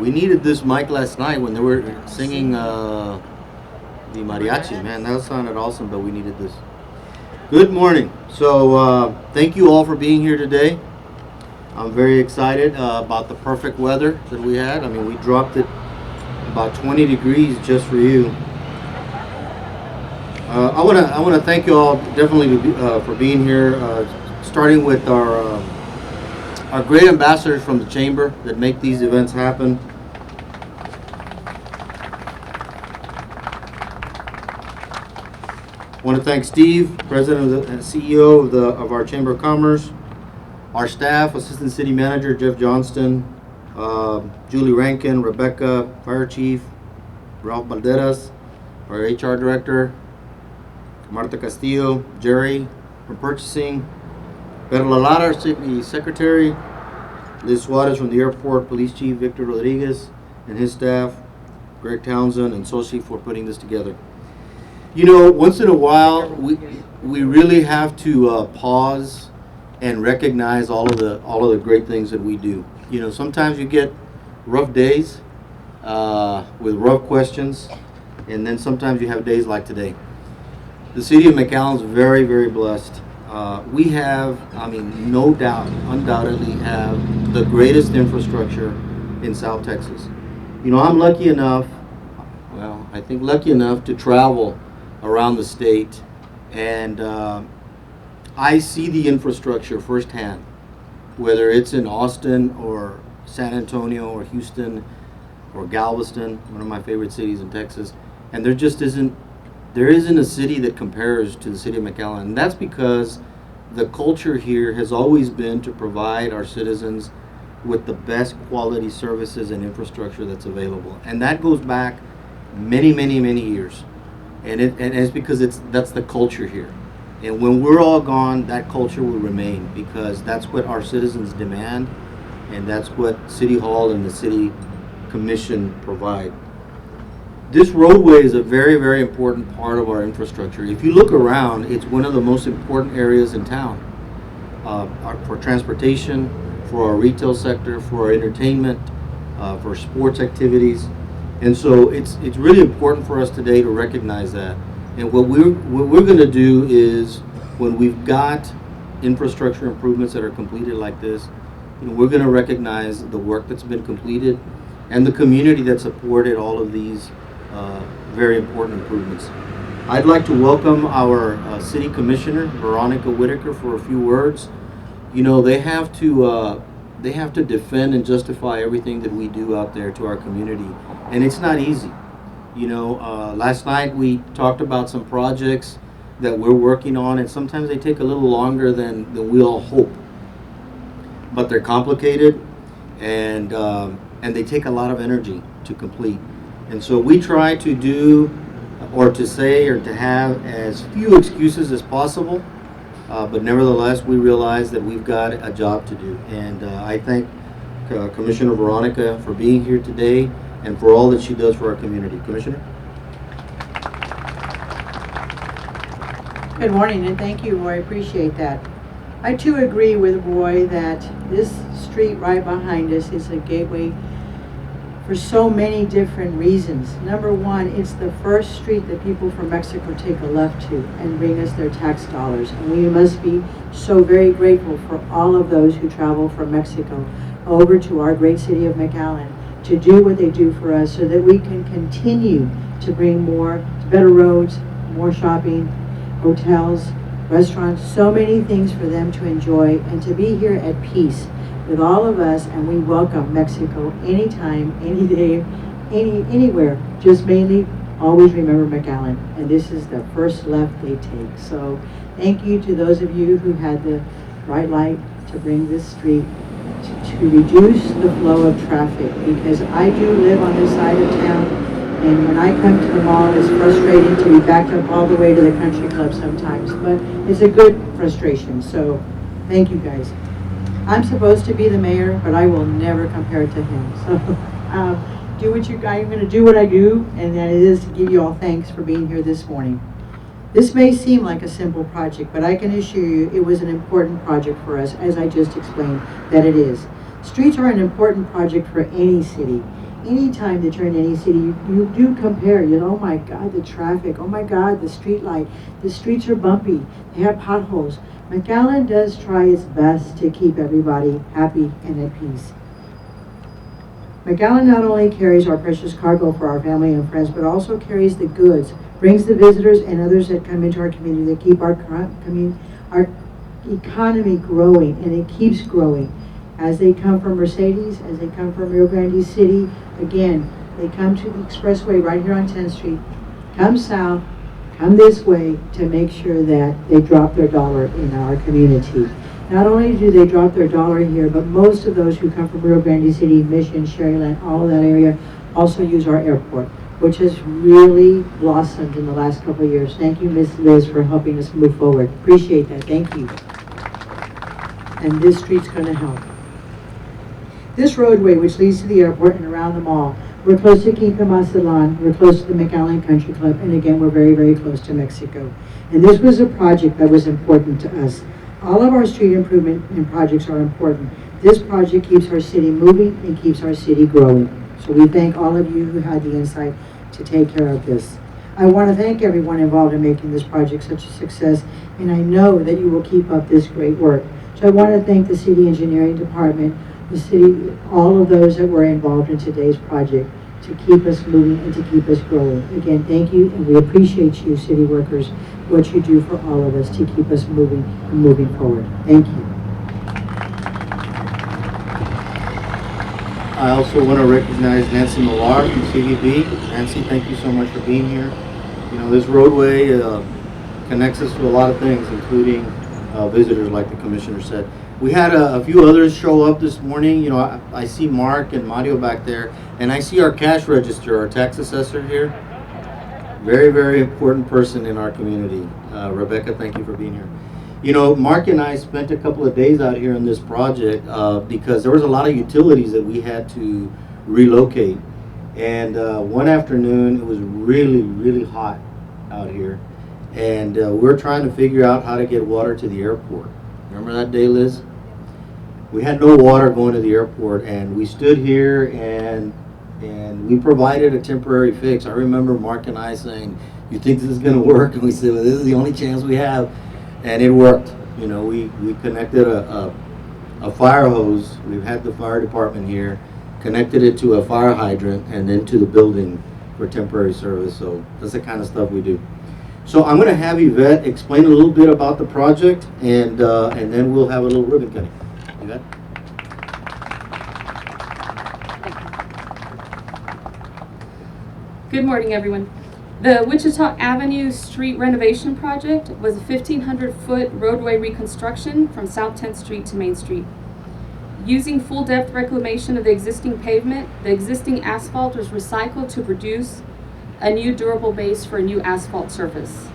We needed this mic last night when they were singing the mariachi. Man, that sounded awesome, but we needed this. Good morning. So thank you all for being here today. I'm very excited about the perfect weather that we had. I mean, we dropped it about 20 degrees just for you. I want to thank you all definitely for being here. Starting with our great ambassadors from the chamber that make these events happen. I want to thank Steve, President and CEO of our Chamber of Commerce, our staff, Assistant City Manager Jeff Johnston, Julie Rankin, Rebecca, Fire Chief, Ralph Balderas, our HR Director, Marta Castillo, Jerry from Purchasing, Perla Lara, our City Secretary, Liz Suarez from the Airport, Police Chief Victor Rodriguez and his staff, Greg Townsend and Sochi for putting this together. You know, once in a while, we really have to pause and recognize all of the great things that we do. You know, sometimes you get rough days with rough questions, and then sometimes you have days like today. The city of McAllen is very, very blessed. We have, I mean, no doubt, undoubtedly have the greatest infrastructure in South Texas. You know, I'm lucky enough, well, I think lucky enough to travel around the state, and I see the infrastructure firsthand, whether it's in Austin or San Antonio or Houston or Galveston, one of my favorite cities in Texas, and there isn't a city that compares to the city of McAllen. And that's because the culture here has always been to provide our citizens with the best quality services and infrastructure that's available. And that goes back many, many, many years. And it's because that's the culture here. And when we're all gone, that culture will remain, because that's what our citizens demand, and that's what City Hall and the City Commission provide. This roadway is a very, very important part of our infrastructure. If you look around, it's one of the most important areas in town for transportation, for our retail sector, for our entertainment, for sports activities. And so it's really important for us today to recognize that. And what we're going to do is, when we've got infrastructure improvements that are completed like this, you know, we're going to recognize the work that's been completed and the community that supported all of these very important improvements. I'd like to welcome our City Commissioner, Veronica Whitaker, for a few words. You know, they have to defend and justify everything that we do out there to our community, and it's not easy. You know, last night we talked about some projects that we're working on, and sometimes they take a little longer than we all hope. But they're complicated, and they take a lot of energy to complete. And so we try to do, or to say, or to have as few excuses as possible. But nevertheless, we realize that we've got a job to do. And I thank Commissioner Veronica for being here today and for all that she does for our community. Commissioner? Good morning, and thank you, Roy. I appreciate that. I too agree with Roy that this street right behind us is a gateway for so many different reasons. Number one, it's the first street that people from Mexico take a left to and bring us their tax dollars. And we must be so very grateful for all of those who travel from Mexico over to our great city of McAllen to do what they do for us, so that we can continue to bring better roads, more shopping, hotels, restaurants, so many things for them to enjoy, and to be here at peace with all of us. And we welcome Mexico anytime, any day, anywhere. Just mainly always remember McAllen, and this is the first left they take. So thank you to those of you who had the bright light to bring this street to reduce the flow of traffic, because I do live on this side of town, and when I come to the mall, it's frustrating to be backed up all the way to the country club sometimes, but it's a good frustration. So thank you guys. I'm supposed to be the mayor, but I will never compare to him. So I'm going to do what I do, and that is to give you all thanks for being here this morning. This may seem like a simple project, but I can assure you it was an important project for us, as I just explained that it is. Streets are an important project for any city, anytime that you're in any city, you do compare. You know, oh my God, the traffic. Oh my God, the street light. The streets are bumpy. They have potholes. McAllen does try its best to keep everybody happy and at peace. McAllen not only carries our precious cargo for our family and friends, but also carries the goods, brings the visitors and others that come into our community that keep our economy growing, and it keeps growing. As they come from Mercedes, as they come from Rio Grande City, again, they come to the expressway right here on 10th Street, come south, come this way to make sure that they drop their dollar in our community. Not only do they drop their dollar here, but most of those who come from Rio Grande City, Mission, Sharyland, all of that area, also use our airport, which has really blossomed in the last couple of years. Thank you, Ms. Liz, for helping us move forward. Appreciate that. Thank you. And this street's going to help. This roadway, which leads to the airport and around the mall, we're close to Quinta Mazatlán, we're close to the McAllen Country Club, and again, we're very, very close to Mexico. And this was a project that was important to us. All of our street improvement and projects are important. This project keeps our city moving and keeps our city growing. So we thank all of you who had the insight to take care of this. I want to thank everyone involved in making this project such a success, and I know that you will keep up this great work. So I want to thank the city engineering department, the city, all of those that were involved in today's project to keep us moving and to keep us growing. Again, thank you, and we appreciate you, city workers, what you do for all of us to keep us moving and moving forward. Thank you. I also want to recognize Nancy Millar from CVB. Nancy, thank you so much for being here. You know, this roadway connects us to a lot of things, including visitors, like the commissioner said. We had a few others show up this morning. You know, I see Mark and Mario back there, and I see our cash register, our tax assessor here. Very, very important person in our community. Rebecca, thank you for being here. You know, Mark and I spent a couple of days out here in this project because there was a lot of utilities that we had to relocate. And one afternoon, it was really, really hot out here. And we're trying to figure out how to get water to the airport. Remember that day, Liz? We had no water going to the airport, and we stood here and we provided a temporary fix. I remember Mark and I saying, "You think this is going to work?" And we said, "Well, this is the only chance we have," and it worked. You know, we connected a fire hose. We've had the fire department here, connected it to a fire hydrant, and then to the building for temporary service. So that's the kind of stuff we do. So I'm going to have Yvette explain a little bit about the project, and then we'll have a little ribbon cutting. Yvette? Good morning, everyone. The Wichita Avenue Street renovation project was a 1,500-foot roadway reconstruction from South 10th Street to Main Street. Using full-depth reclamation of the existing pavement, the existing asphalt was recycled to produce a new durable base for a new asphalt surface.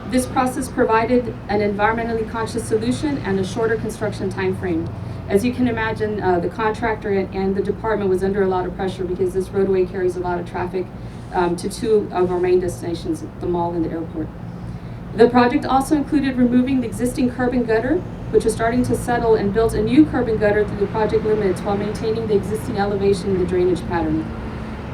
This process provided an environmentally conscious solution and a shorter construction time frame. As you can imagine, the contractor and the department was under a lot of pressure because this roadway carries a lot of traffic to two of our main destinations, the mall and the airport. The project also included removing the existing curb and gutter, which was starting to settle, and built a new curb and gutter through the project limits while maintaining the existing elevation and the drainage pattern.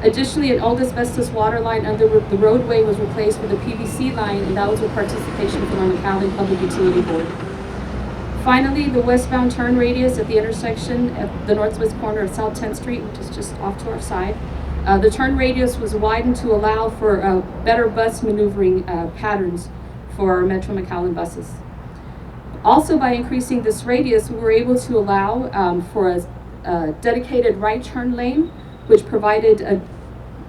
Additionally, an old asbestos water line under the roadway was replaced with a PVC line, and that was with participation from our McAllen Public Utility Board. Finally, the westbound turn radius at the intersection at the northwest corner of South 10th Street, which is just off to our side, the turn radius was widened to allow for better bus maneuvering patterns for our Metro McAllen buses. Also, by increasing this radius, we were able to allow for a dedicated right turn lane, which provided a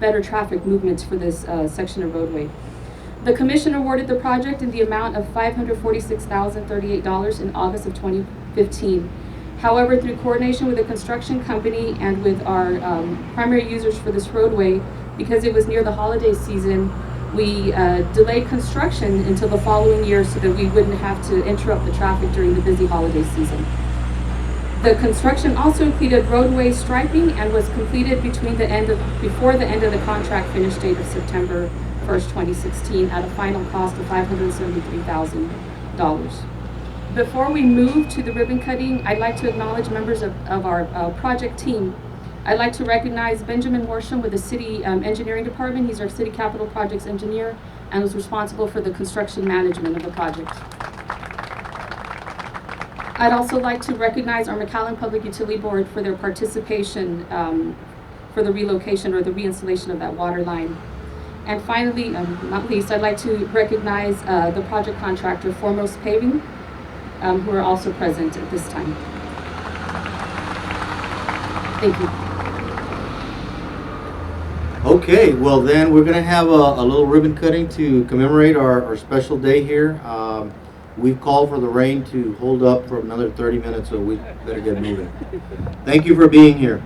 better traffic movement for this section of roadway. The commission awarded the project in the amount of $546,038 in August of 2015. However, through coordination with the construction company and with our primary users for this roadway, because it was near the holiday season, we delayed construction until the following year so that we wouldn't have to interrupt the traffic during the busy holiday season. The construction also included roadway striping and was completed before the end of the contract finish date of September 1st, 2016 at a final cost of $573,000. Before we move to the ribbon cutting, I'd like to acknowledge members of our project team. I'd like to recognize Benjamin Worsham with the City Engineering Department. He's our City Capital Projects Engineer and was responsible for the construction management of the project. I'd also like to recognize our McAllen Public Utility Board for their participation for the relocation or the reinstallation of that water line. And finally, not least, I'd like to recognize the project contractor, Foremost Paving, who are also present at this time. Thank you. Okay, well then, we're gonna have a little ribbon cutting to commemorate our special day here. We've called for the rain to hold up for another 30 minutes, so we better get moving. Thank you for being here.